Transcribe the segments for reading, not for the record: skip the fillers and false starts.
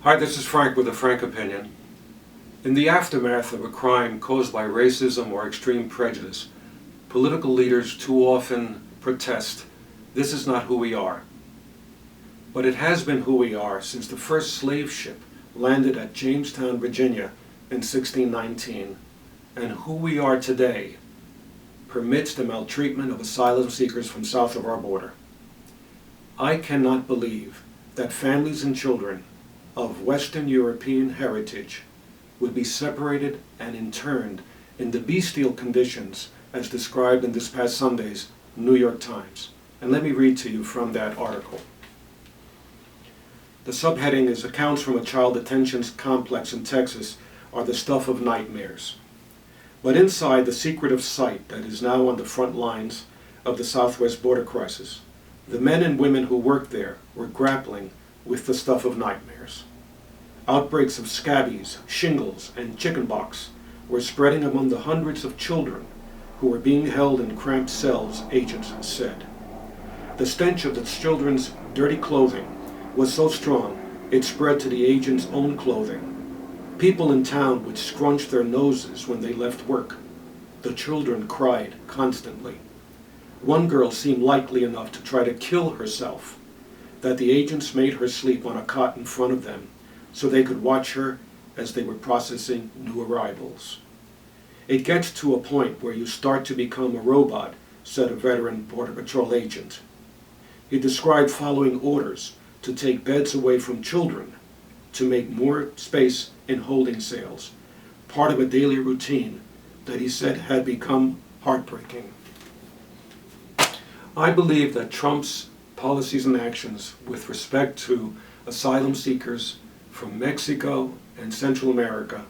Hi, this is Frank with a frank opinion. In the aftermath of a crime caused by racism or extreme prejudice, political leaders too often protest, "This is not who we are." But it has been who we are since the first slave ship landed at Jamestown, Virginia in 1619, and who we are today permits the maltreatment of asylum seekers from south of our border. I cannot believe that families and children of Western European heritage would be separated and interned in the bestial conditions as described in this past Sunday's New York Times. And let me read to you from that article. The subheading is "Accounts from a Child Detention Complex in Texas are the stuff of nightmares." But inside the secretive site that is now on the front lines of the Southwest border crisis, the men and women who worked there were grappling with the stuff of nightmares. Outbreaks of scabies, shingles, and chickenpox were spreading among the hundreds of children who were being held in cramped cells, agents said. The stench of the children's dirty clothing was so strong it spread to the agents' own clothing. People in town would scrunch their noses when they left work. The children cried constantly. One girl seemed likely enough to try to kill herself, that the agents made her sleep on a cot in front of them so they could watch her as they were processing new arrivals. "It gets to a point where you start to become a robot," said a veteran Border Patrol agent. He described following orders to take beds away from children to make more space in holding cells, part of a daily routine that he said had become heartbreaking. I believe that Trump's policies and actions with respect to asylum seekers from Mexico and Central America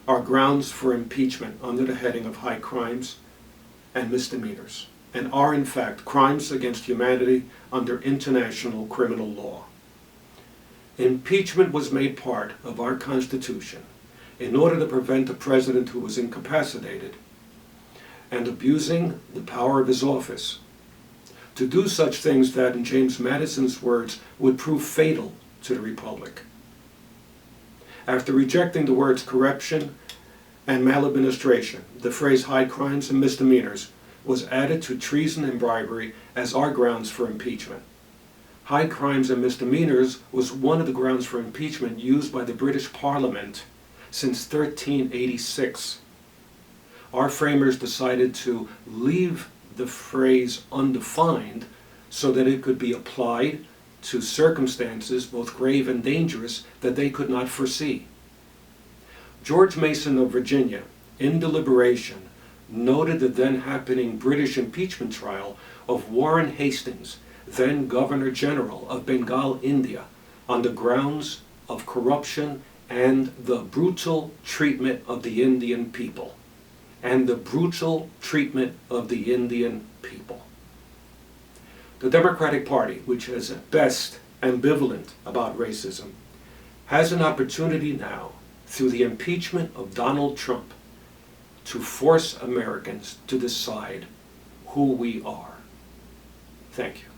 are grounds for impeachment under the heading of high crimes and misdemeanors, and are in fact crimes against humanity under international criminal law. Impeachment was made part of our Constitution in order to prevent a president who was incapacitated and abusing the power of his office to do such things that, in James Madison's words, would prove fatal to the Republic. After rejecting the words corruption and maladministration, the phrase high crimes and misdemeanors was added to treason and bribery as our grounds for impeachment. High crimes and misdemeanors was one of the grounds for impeachment used by the British Parliament since 1386. Our framers decided to leave the phrase undefined so that it could be applied to circumstances both grave and dangerous that they could not foresee. George Mason of Virginia, in deliberation, noted the then happening British impeachment trial of Warren Hastings, then Governor General of Bengal, India, on the grounds of corruption and the brutal treatment of the Indian people. The Democratic Party, which is at best ambivalent about racism, has an opportunity now, through the impeachment of Donald Trump, to force Americans to decide who we are. Thank you.